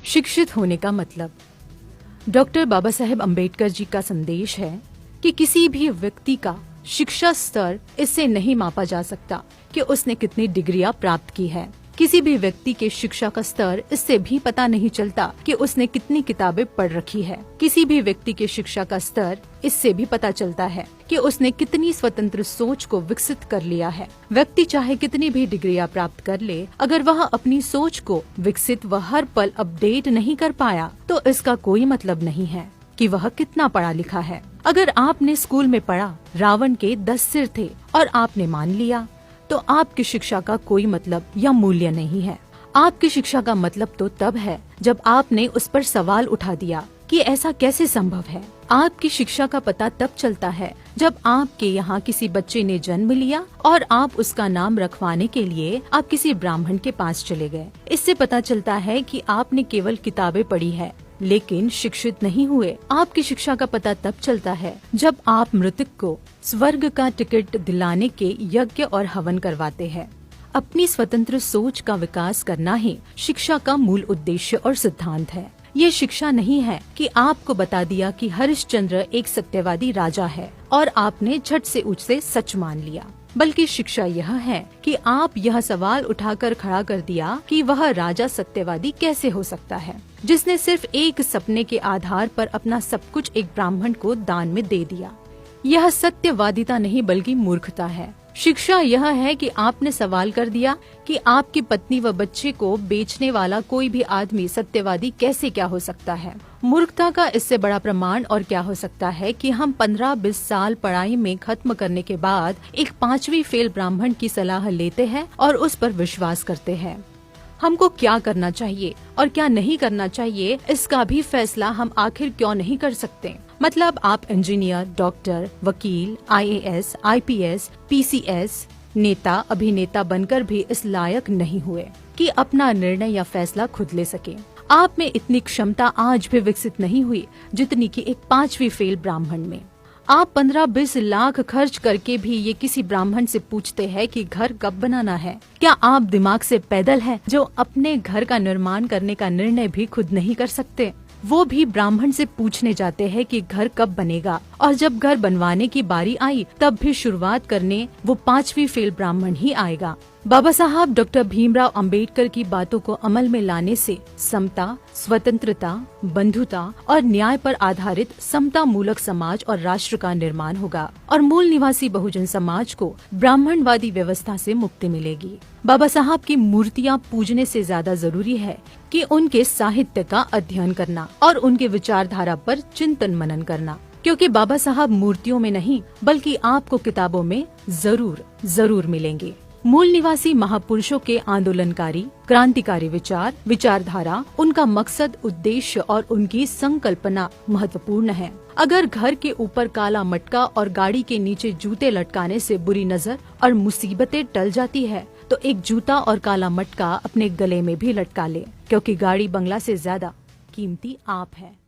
शिक्षित होने का मतलब। डॉक्टर बाबा साहेब अम्बेडकर जी का संदेश है कि किसी भी व्यक्ति का शिक्षा स्तर इससे नहीं मापा जा सकता कि उसने कितनी डिग्रियां प्राप्त की है। किसी भी व्यक्ति के शिक्षा का स्तर इससे भी पता नहीं चलता कि उसने कितनी किताबें पढ़ रखी है। किसी भी व्यक्ति के शिक्षा का स्तर इससे भी पता चलता है कि उसने कितनी स्वतंत्र सोच को विकसित कर लिया है। व्यक्ति चाहे कितनी भी डिग्रियां प्राप्त कर ले, अगर वह अपनी सोच को विकसित व हर पल अपडेट नहीं कर पाया तो इसका कोई मतलब नहीं है कि वह कितना पढ़ा लिखा है। अगर आपने स्कूल में पढ़ा रावण के 10 सिर थे और आपने मान लिया, तो आपकी शिक्षा का कोई मतलब या मूल्य नहीं है। आपकी शिक्षा का मतलब तो तब है जब आपने उस पर सवाल उठा दिया कि ऐसा कैसे संभव है। आपकी शिक्षा का पता तब चलता है जब आपके यहाँ किसी बच्चे ने जन्म लिया और आप उसका नाम रखवाने के लिए आप किसी ब्राह्मण के पास चले गए। इससे पता चलता है कि आपने केवल किताबें पढ़ी है लेकिन शिक्षित नहीं हुए। आपकी शिक्षा का पता तब चलता है जब आप मृतक को स्वर्ग का टिकट दिलाने के यज्ञ और हवन करवाते हैं। अपनी स्वतंत्र सोच का विकास करना ही शिक्षा का मूल उद्देश्य और सिद्धांत है। ये शिक्षा नहीं है कि आपको बता दिया कि हरिश्चंद्र एक सत्यवादी राजा है और आपने झट से उसे सच मान लिया, बल्कि शिक्षा यह है कि आप यह सवाल उठाकर खड़ा कर दिया कि वह राजा सत्यवादी कैसे हो सकता है, जिसने सिर्फ एक सपने के आधार पर अपना सब कुछ एक ब्राह्मण को दान में दे दिया। यह सत्यवादिता नहीं बल्कि मूर्खता है। शिक्षा यह है कि आपने सवाल कर दिया कि आपकी पत्नी व बच्चे को बेचने वाला कोई भी आदमी सत्यवादी कैसे क्या हो सकता है। मूर्खता का इससे बड़ा प्रमाण और क्या हो सकता है कि हम 15-20 साल पढ़ाई में खत्म करने के बाद एक 5वीं फेल ब्राह्मण की सलाह लेते हैं और उस पर विश्वास करते हैं। हमको क्या करना चाहिए और क्या नहीं करना चाहिए, इसका भी फैसला हम आखिर क्यों नहीं कर सकते। मतलब आप इंजीनियर, डॉक्टर, वकील, IAS, IPS, PCS, नेता, अभिनेता बनकर भी इस लायक नहीं हुए कि अपना निर्णय या फैसला खुद ले सके। आप में इतनी क्षमता आज भी विकसित नहीं हुई जितनी कि एक 5वीं फेल ब्राह्मण में। आप 15-20 लाख खर्च करके भी ये किसी ब्राह्मण से पूछते हैं कि घर कब बनाना है। क्या आप दिमाग से पैदल हैं जो अपने घर का निर्माण करने का निर्णय भी खुद नहीं कर सकते? वो भी ब्राह्मण से पूछने जाते हैं कि घर कब बनेगा, और जब घर बनवाने की बारी आई तब भी शुरुआत करने वो 5वीं फेल ब्राह्मण ही आएगा। बाबा साहब डॉक्टर भीमराव अंबेडकर की बातों को अमल में लाने से समता, स्वतंत्रता, बंधुता और न्याय पर आधारित समता मूलक समाज और राष्ट्र का निर्माण होगा और मूल निवासी बहुजन समाज को ब्राह्मणवादी व्यवस्था से मुक्ति मिलेगी। बाबा साहब की मूर्तियाँ पूजने से ज्यादा जरूरी है कि उनके साहित्य का अध्ययन करना और उनके विचारधारा पर चिंतन मनन करना, क्योंकि बाबा साहब मूर्तियों में नहीं बल्कि आपको किताबों में जरूर मिलेंगे। मूल निवासी महापुरुषों के आंदोलनकारी, क्रांतिकारी विचार, विचारधारा, उनका मकसद, उद्देश्य और उनकी संकल्पना महत्वपूर्ण है। अगर घर के ऊपर काला मटका और गाड़ी के नीचे जूते लटकाने से बुरी नजर और मुसीबतें टल जाती है, तो एक जूता और काला मटका अपने गले में भी लटका ले, क्योंकि गाड़ी बंगला से ज्यादा कीमती आप है।